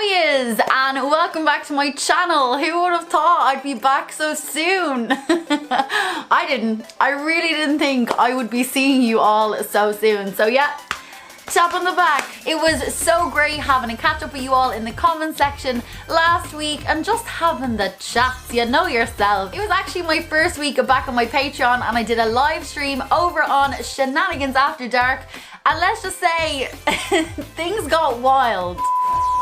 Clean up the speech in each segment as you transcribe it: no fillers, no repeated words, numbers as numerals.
Is and welcome back to my channel. Who would have thought I'd be back so soon? I really didn't think I would be seeing you all so soon. So yeah, tap on the back. It was so great having a catch up with you all in the comment section last week and just having the chats, you know yourself. It was actually my first week back on my Patreon and I did a live stream over on Shenanigans After Dark, and let's just say things got wild.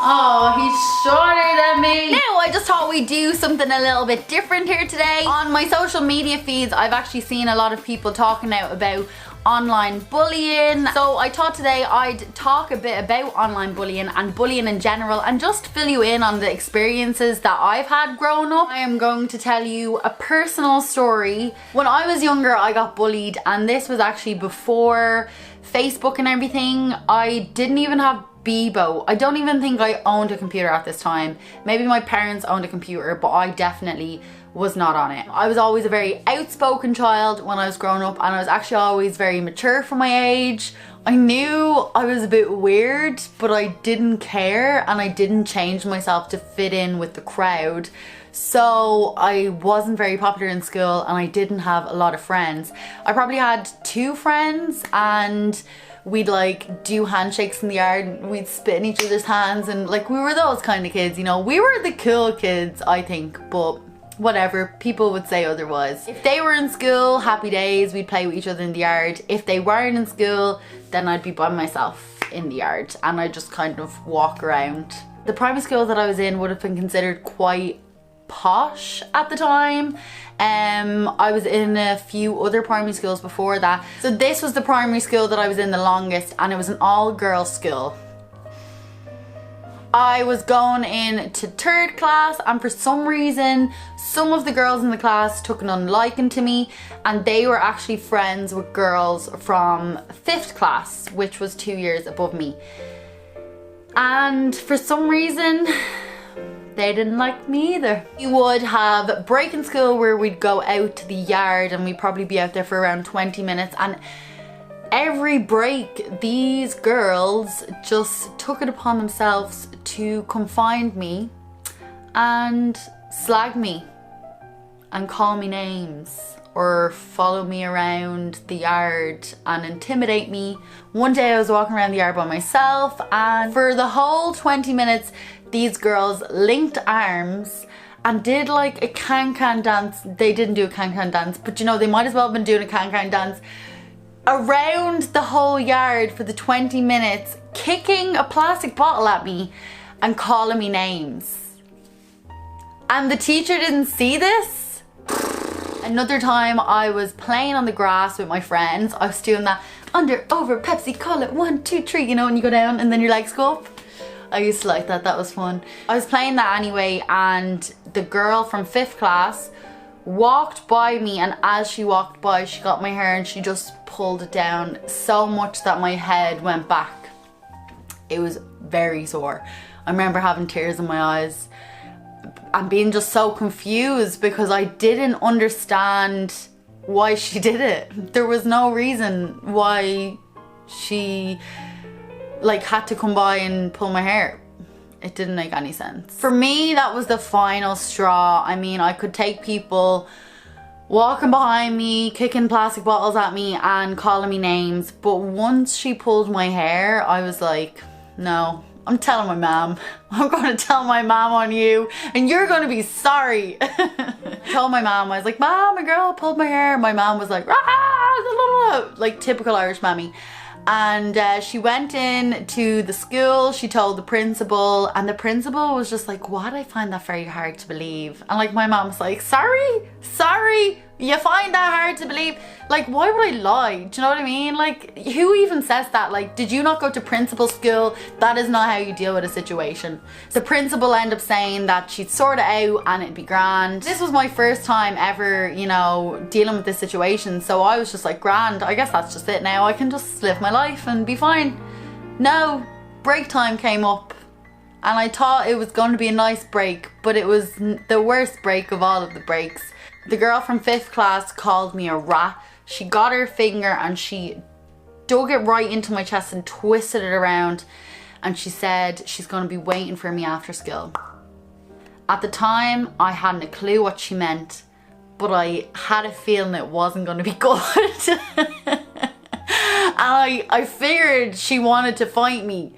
Oh, he's shorter than me. Now, I just thought we'd do something a little bit different here today. On my social media feeds, I've actually seen a lot of people talking out about online bullying. So I thought today I'd talk a bit about online bullying and bullying in general and just fill you in on the experiences that I've had growing up. I am going to tell you a personal story. When I was younger, I got bullied, and this was actually before Facebook and everything. I didn't even have Bebo. I don't even think I owned a computer at this time. Maybe my parents owned a computer, but I definitely was not on it. I was always a very outspoken child when I was growing up, and I was actually always very mature for my age. I knew I was a bit weird, but I didn't care, and I didn't change myself to fit in with the crowd. So I wasn't very popular in school and I didn't have a lot of friends. I probably had 2 friends, and we'd like do handshakes in the yard and we'd spit in each other's hands, and like we were those kind of kids, you know. We were the cool kids, I think, but whatever, people would say otherwise. If they were in school, happy days, we'd play with each other in the yard. If they weren't in school, then I'd be by myself in the yard and I'd just kind of walk around. The primary school that I was in would have been considered quite posh at the time. I was in a few other primary schools before that. So this was the primary school that I was in the longest, and it was an all-girls school. I was going into 3rd class, and for some reason some of the girls in the class took an unliking to me, and they were actually friends with girls from 5th class, which was 2 years above me. And for some reason they didn't like me either. We would have break in school where we'd go out to the yard and we'd probably be out there for around 20 minutes, and every break these girls just took it upon themselves to come find me and slag me and call me names or follow me around the yard and intimidate me. One day I was walking around the yard by myself, and for the whole 20 minutes these girls linked arms and did like a can-can dance. They didn't do a can-can dance, but you know, they might as well have been doing a can-can dance around the whole yard for the 20 minutes, kicking a plastic bottle at me and calling me names. And the teacher didn't see this. Another time I was playing on the grass with my friends. I was doing that under, over, Pepsi, call it 1, 2, 3, you know, and you go down and then your legs go up. I used to like that, that was fun. I was playing that anyway, and the girl from 5th class walked by me, and as she walked by she got my hair and she just pulled it down so much that my head went back. It was very sore. I remember having tears in my eyes and being just so confused because I didn't understand why she did it. There was no reason why she like had to come by and pull my hair. It didn't make any sense. For me, that was the final straw. I mean, I could take people walking behind me, kicking plastic bottles at me and calling me names, but once she pulled my hair, I was like, no, I'm telling my mom. I'm going to tell my mom on you and you're going to be sorry. I told my mom, I was like, Mom, a girl pulled my hair. My mom was like, ah, like typical Irish mammy. And she went in to the school, she told the principal, and the principal was just like, what? I find that very hard to believe. And like my mom's like, sorry, you find that hard to believe? Like, why would I lie? Do you know what I mean? Like, who even says that? Like, did you not go to principal school? That is not how you deal with a situation. The principal ended up saying that she'd sort it out and it'd be grand. This was my first time ever, you know, dealing with this situation, so I was just like, grand, I guess that's just it now. I can just live my life and be fine. No, break time came up and I thought it was going to be a nice break, but it was the worst break of all of the breaks. The girl from 5th class called me a rat. She got her finger and she dug it right into my chest and twisted it around and she said she's going to be waiting for me after school. At the time, I hadn't a clue what she meant, but I had a feeling it wasn't going to be good. And I figured she wanted to fight me,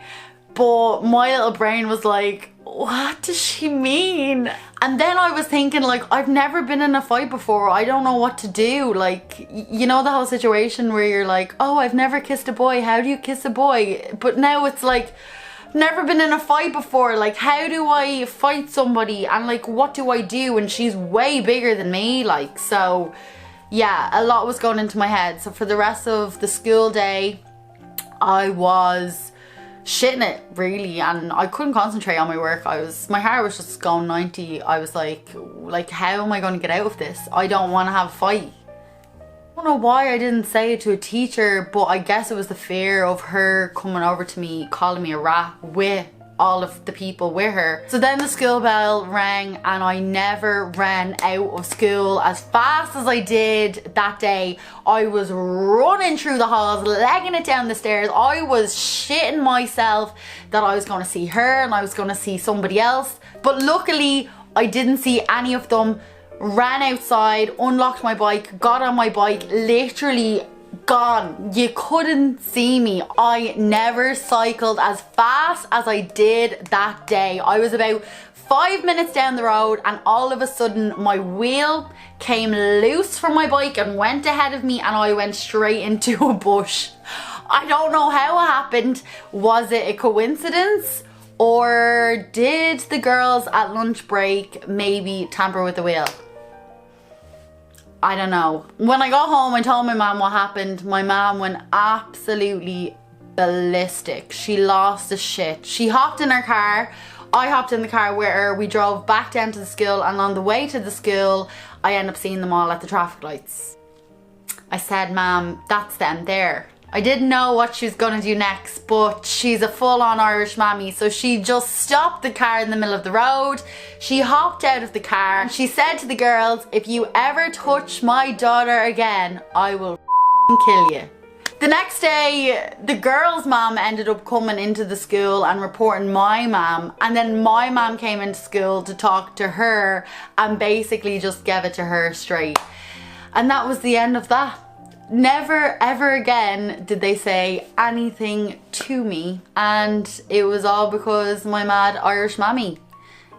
but my little brain was like, what does she mean? And then I was thinking, like, I've never been in a fight before. I don't know what to do. Like, you know the whole situation where you're like, oh, I've never kissed a boy. How do you kiss a boy? But now it's like, never been in a fight before. Like, how do I fight somebody? And like, what do I do? And she's way bigger than me. Like, so yeah, a lot was going into my head. So for the rest of the school day, I was shitting it really, and I couldn't concentrate on my work. My heart was just going 90. I was like how am I going to get out of this? I don't want to have a fight. I don't know why I didn't say it to a teacher, but I guess it was the fear of her coming over to me, calling me a rat with all of the people with her. So then the school bell rang, and I never ran out of school as fast as I did that day. I was running through the halls, legging it down the stairs. I was shitting myself that I was going to see her and I was going to see somebody else. But luckily, I didn't see any of them. Ran outside, unlocked my bike, got on my bike, literally gone. You couldn't see me. I never cycled as fast as I did that day. I was about 5 minutes down the road, and all of a sudden my wheel came loose from my bike and went ahead of me, and I went straight into a bush. I don't know how it happened. Was it a coincidence? Or did the girls at lunch break maybe tamper with the wheel? I don't know. When I got home, I told my mom what happened. My mom went absolutely ballistic. She lost the shit. She hopped in her car. I hopped in the car with her. We drove back down to the school, and on the way to the school, I ended up seeing them all at the traffic lights. I said, Mom, that's them there. I didn't know what she was gonna do next, but she's a full-on Irish mammy, so she just stopped the car in the middle of the road. She hopped out of the car and she said to the girls, if you ever touch my daughter again, I will kill you. The next day, the girl's mom ended up coming into the school and reporting my mom, and then my mom came into school to talk to her and basically just gave it to her straight. And that was the end of that. Never ever again did they say anything to me, and it was all because my mad Irish mammy.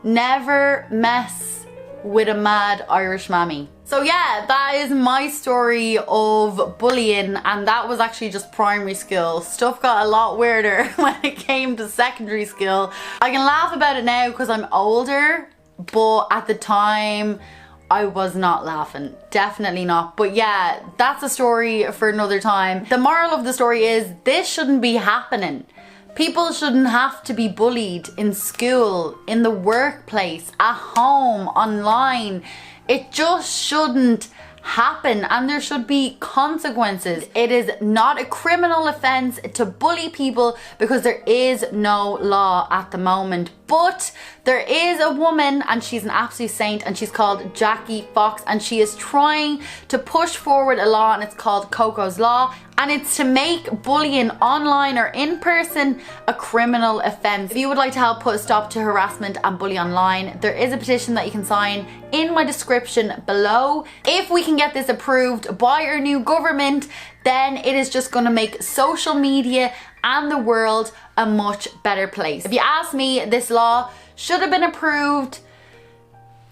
Never mess with a mad Irish mammy. So yeah, that is my story of bullying, and that was actually just primary school. Stuff got a lot weirder when it came to secondary school. I can laugh about it now because I'm older, but at the time I was not laughing. Definitely not. But yeah, that's a story for another time. The moral of the story is this shouldn't be happening. People shouldn't have to be bullied in school, in the workplace, at home, online. It just shouldn't happen, and there should be consequences. It is not a criminal offense to bully people because there is no law at the moment. But there is a woman, and she's an absolute saint, and she's called Jackie Fox, and she is trying to push forward a law, and it's called Coco's Law, and it's to make bullying online or in person a criminal offense. If you would like to help put a stop to harassment and bullying online, there is a petition that you can sign in my description below. If we can get this approved by our new government, then it is just going to make social media and the world a much better place. If you ask me, this law should have been approved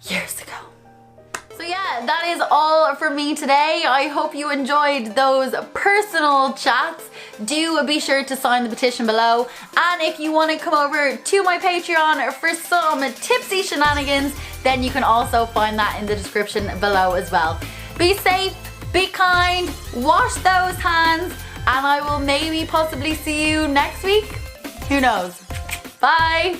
years ago. So yeah, that is all from me today. I hope you enjoyed those personal chats. Do be sure to sign the petition below. And if you want to come over to my Patreon for some tipsy shenanigans, then you can also find that in the description below as well. Be safe, be kind, wash those hands, and I will maybe possibly see you next week. Who knows? Bye.